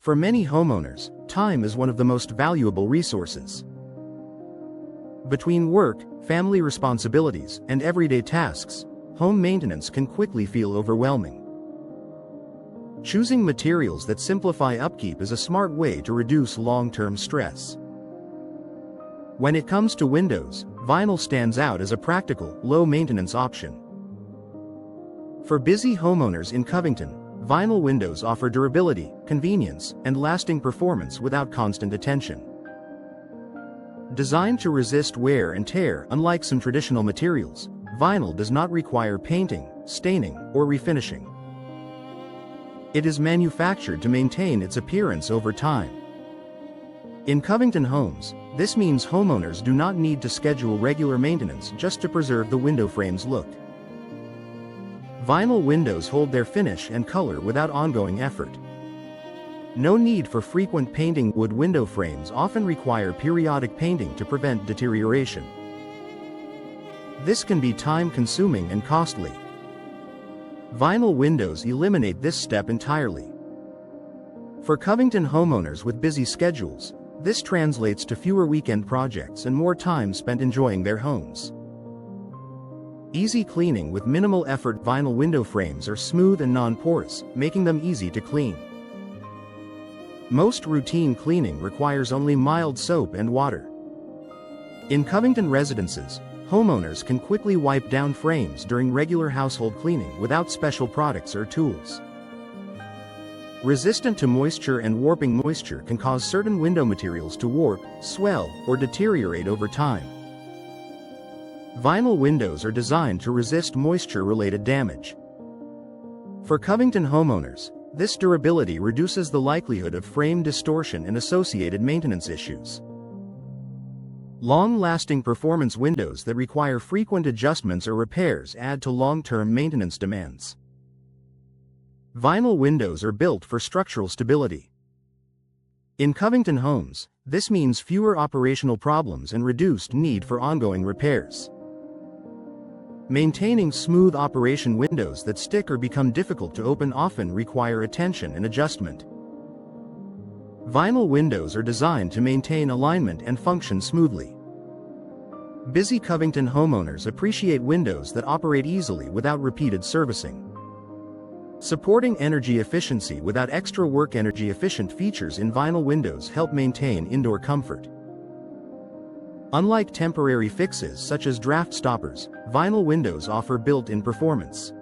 For many homeowners, time is one of the most valuable resources. Between work, family responsibilities, and everyday tasks, home maintenance can quickly feel overwhelming. Choosing materials that simplify upkeep is a smart way to reduce long-term stress. When it comes to windows, vinyl stands out as a practical, low-maintenance option. For busy homeowners in Covington, vinyl windows offer durability, convenience, and lasting performance without constant attention. Designed to resist wear and tear, unlike some traditional materials, vinyl does not require painting, staining, or refinishing. It is manufactured to maintain its appearance over time. In Covington homes, this means homeowners do not need to schedule regular maintenance just to preserve the window frame's look. Vinyl windows hold their finish and color without ongoing effort. No need for frequent painting. Wood window frames often require periodic painting to prevent deterioration. This can be time-consuming and costly. Vinyl windows eliminate this step entirely. For Covington homeowners with busy schedules, this translates to fewer weekend projects and more time spent enjoying their homes. Easy cleaning with minimal effort. Vinyl window frames are smooth and non-porous, making them easy to clean. Most routine cleaning requires only mild soap and water. In Covington residences, homeowners can quickly wipe down frames during regular household cleaning without special products or tools. Resistant to moisture and warping. Moisture can cause certain window materials to warp, swell, or deteriorate over time. Vinyl windows are designed to resist moisture-related damage. For Covington homeowners, this durability reduces the likelihood of frame distortion and associated maintenance issues. Long-lasting performance. Windows that require frequent adjustments or repairs add to long-term maintenance demands. Vinyl windows are built for structural stability. In Covington homes, this means fewer operational problems and reduced need for ongoing repairs. Maintaining smooth operation. Windows that stick or become difficult to open often require attention and adjustment. Vinyl windows are designed to maintain alignment and function smoothly. Busy Covington homeowners appreciate windows that operate easily without repeated servicing. Supporting energy efficiency without extra work. Energy-efficient features in vinyl windows help maintain indoor comfort. Unlike temporary fixes such as draft stoppers, vinyl windows offer built-in performance.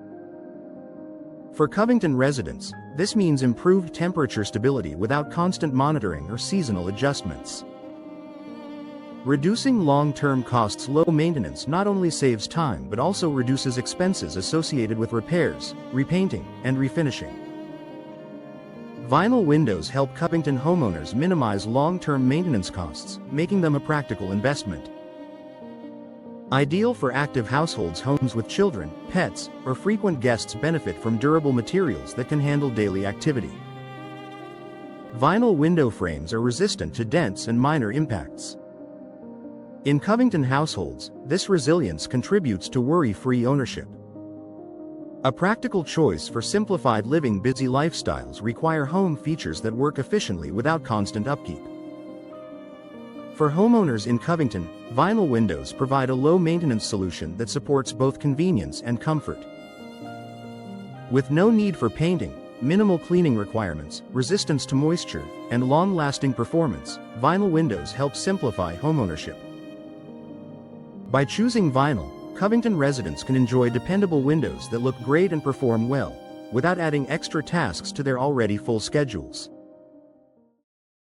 For Covington residents, this means improved temperature stability without constant monitoring or seasonal adjustments. Reducing long-term costs. Low maintenance not only saves time but also reduces expenses associated with repairs, repainting, and refinishing. Vinyl windows help Covington homeowners minimize long-term maintenance costs, making them a practical investment. Ideal for active households. Homes with children, pets, or frequent guests benefit from durable materials that can handle daily activity. Vinyl window frames are resistant to dents and minor impacts. In Covington households, this resilience contributes to worry-free ownership. A practical choice for simplified living. Busy lifestyles require home features that work efficiently without constant upkeep. For homeowners in Covington, vinyl windows provide a low-maintenance solution that supports both convenience and comfort. With no need for painting, minimal cleaning requirements, resistance to moisture, and long-lasting performance, vinyl windows help simplify homeownership. By choosing vinyl, Covington residents can enjoy dependable windows that look great and perform well, without adding extra tasks to their already full schedules.